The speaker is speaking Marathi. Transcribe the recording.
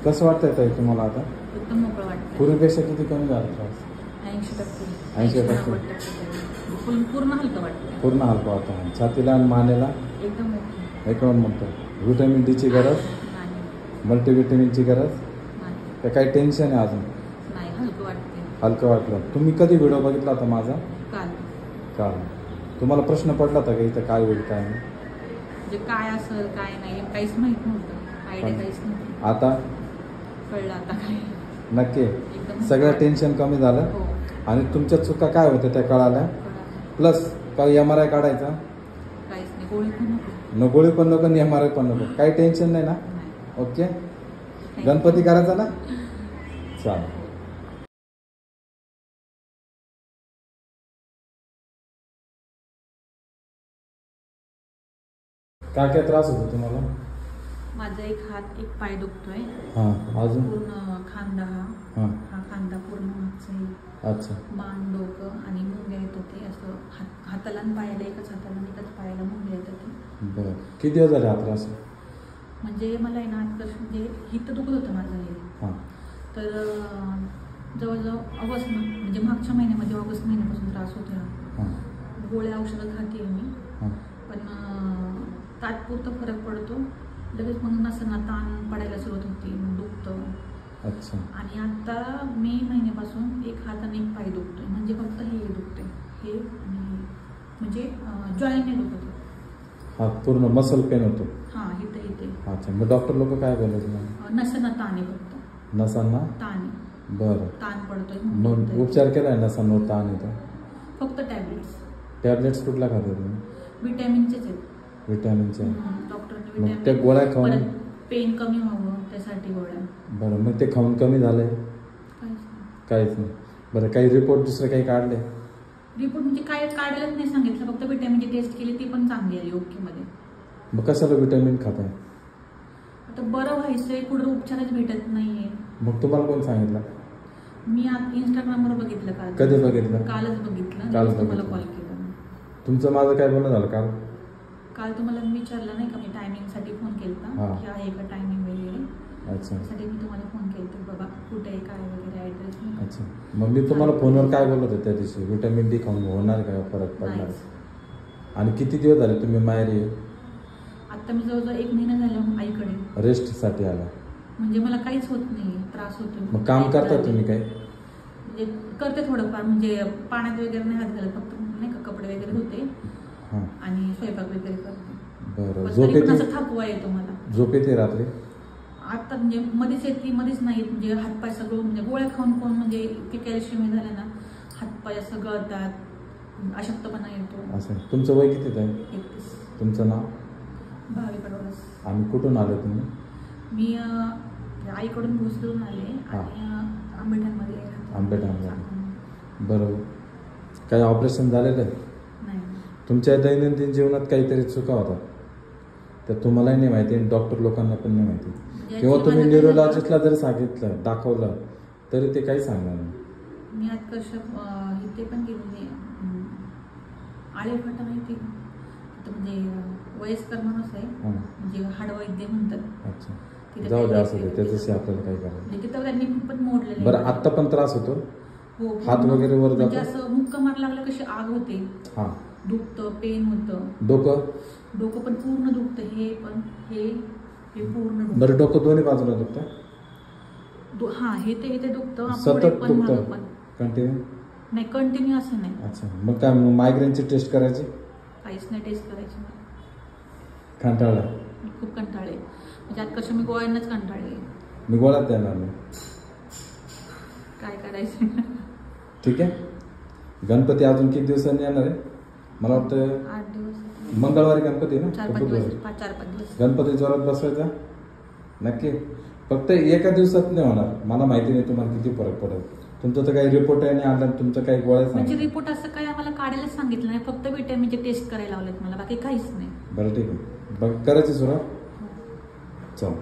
कसं वाटतंय ताई तुम्हाला आता? एकदम मोकळं वाटतं. पूर्वीपेक्षा किती कमी झाला त्रास? 80%. 80%. पूर्ण हलकं वाटतं. पूर्ण हलका वाटतं. छातीला आणि मानेला एकदम ओके. एकदम म्हणतो. व्हिटॅमिन डीची गरज, नाही मल्टीव्हिटॅमिनची गरज, नाही तर काही टेन्शन आहे अजून? नाही, हलकं वाटते. हलकं वाटलं. तुम्ही कधी व्हिडिओ बघितला होता माझा? काल. तुम्हाला प्रश्न पडला होता का इथं काय होईल काय नाही? म्हणजे काय असेल काय नाही काहीच माहित नव्हतं. आयडिया काहीच नव्हतं. आता कळलं आता काय. नक्की एकदम सगळं टेन्शन कमी झालं. हो. आणि तुमच्या चुका काय होत्या त्या कळाल्या. प्लस काही MRI काढायचा काहीच नाही. गोळी पण नको. गोळी पण नको आणि MRI पण नको. काही टेन्शन नाही ना? नाही. ओके. गणपती करायचा ना? चालेल. काय काय त्रास होतो तुम्हाला? माझा एक हात एक पाय दुखतोय. हां. अजून? पूर्ण खांदा हां. हा खांदा पूर्ण मागचा. अच्छा. मान डोकं आणि मुंग्या येतात ते असं हाताला आणि पायाला एकाच हाताला आणि एकाच पायाला मुंग्या येतात ते. बरं. किती दिवस झाले हा त्रास? म्हणजे मला आहे ना आजकाल म्हणजे हित दुखत होतं माझं हे. हां. तर जवळजवळ ऑगस्ट म्हणजे मागच्या महिन्यामध्ये ऑगस्ट महिन्यापासून त्रास होतो. हां. गोळ्या औषधं खाते मी. हां. पण तात्पुरता फरक पडतो. लगेच मग नसताना ताण पडायला सुरुवात होती, मग दुखतं. अच्छा. आणि आता मे महिन्यापासून एक हात आणि एक पाय दुखतोय. म्हणजे फक्त हे दुखते हे आणि म्हणजे जॉईंट नाही दुखत. हा पूर्ण मसल पेन होतो. हां इथे. अच्छा. मग डॉक्टर लोक काय बोलले तुम्हाला? नसांना ताण आहे फक्त. नसांना ताण आहे. बरं. ताण पडतोय. मग उपचार केलाय नसांवर ताण येतो? फक्त टॅब्लेट्स. टॅब्लेट्स कुठल्या खाते तुम्ही? विटॅमिनचेच आहेत. विटॅमिनचे. डॉक्टरने मग त्या गोळ्या खाऊन पेन कमी व्हावं त्यासाठी गोळ्या. बरं. मग ते खाऊन कमी झालंय? काहीच नाही. बरं. काही रिपोर्ट दुसरे काही काढले? रिपोर्ट म्हणजे काय काढायलाच नाही सांगितलं. फक्त विटॅमिनची टेस्ट केली ती पण चांगली आली ओके मध्ये. मग कशाला विटॅमिन खाताय? आता बरं व्हायचंय कुठं उपचारच भेटत नाहीये. मग तुम्हाला कोण सांगितलं? मी आता इंस्टाग्रामवर बघितलं. काल. कधी बघितलं? कालच बघितलं. काल तुम्हाला कॉल केला. तुमचं माझं काय बोलणं झालं काल? काल तुम्हाला मी विचारलं नाही का मी टायमिंगसाठी फोन केला की आहे का टायमिंग वगैरे. अच्छा. त्यासाठी मी तुम्हाला फोन केला बाबा कुठे आहे काय वगैरे ॲड्रेस. अच्छा. मग मी तुम्हाला फोनवर काय बोलत होते त्या दिवशी? विटॅमिन डी खाऊन होणार का फरक पडणार? आणि किती दिवस झाले तुम्ही माहेरी? आता मी जवळजवळ 1 महिना झाला आईकडे. रेस्टसाठी आला? म्हणजे मला काहीच होत नाही त्रास होतो. मग काम करता तुम्ही काय? म्हणजे करते थोडंफार म्हणजे पाण्यात वगैरे नाही हात घालत फक्त नाही का कपडे वगैरे धुते आणि स्वयंपाक वगैरे करते. बरं. थकवा येतो मला. झोप येते रात्री? आता म्हणजे मध्येच येते मध्येच नाही. म्हणजे हातपाय सगळं म्हणजे गोळ्या खाऊन म्हणजे ते कॅल्शियम झालं ना हातपाय असं गळतात, अशक्तपणा येतो. असं. तुमचं वय किती आहे? 31. तुमचं नाव? भावी कडवस. आणि कुठून आले तुम्ही? मी आईकडून भोसडून आले आणि आंबेठाणमध्ये. आंबेठाणमध्ये. बरोबर. काही ऑपरेशन झालेलं आहे? नाही. तुमच्या दैनंदिन जीवनात काहीतरी चुका होतात तर तुम्हालाही नाही माहिती आणि डॉक्टर लोकांना पण नाही माहिती. किंवा तुम्ही न्यूरोलॉजिस्टला जर सांगितलं दाखवलं तरी ते काही सांगणार नाही. मी आज इथे पण गेलेले आळेफाटा माहिती म्हणजे वयस्कर माणूस आहे म्हणजे हाडवैद्य म्हणतात. अच्छा. जाऊ द्या असं ते त्याच्याशी आपल्याला काय करायचं. तिथं त्यांनी पण मोडलेलं. बरं. आत्ता पण त्रास होतो? हो. हात वगैरे वर जातो? म्हणजे असं मुक्का मार लागलं कशी आग होते. हां. दुखतं पेन होतं. डोकं पण पूर्ण दुखतं. हे पण हे पूर्ण. बरं. डोकं दोन्ही बाजूला दुखतं? हां. हे ते दुखतं. सतत दुखतं? कंटिन्यू? नाही कंटिन्यू असं नाही. अच्छा. मग काय मायग्रेनची टेस्ट करायची? काहीच नाही टेस्ट करायची. कंटाळा? खूप कंटाळे. म्हणजे आता कसं मी गोळ्यांनाच कंटाळले. मी गोळ्यात देणार नाही. काय करायचं? ठीक आहे. गणपती अजून किती दिवसांनी येणार आहे? मला वाटतं 8 दिवस. मंगळवारी गणपती ना? 4-5 दिवस. गणपती जोरात बसवायचा नक्की. फक्त एका दिवसात नाही होणार. मला माहिती नाही तुम्हाला किती फरक पडेल. तुमचं तर काही रिपोर्ट आहे नाही आणला. तुमचं काही गोळ्या म्हणजे रिपोर्ट असं काय आम्हाला काढायलाच सांगितलं नाही. फक्त विटॅमिनचे टेस्ट करायला लावलेत मला बाकी काहीच नाही. बरं ठीक आहे. बघ करायची सुरुवात. चल.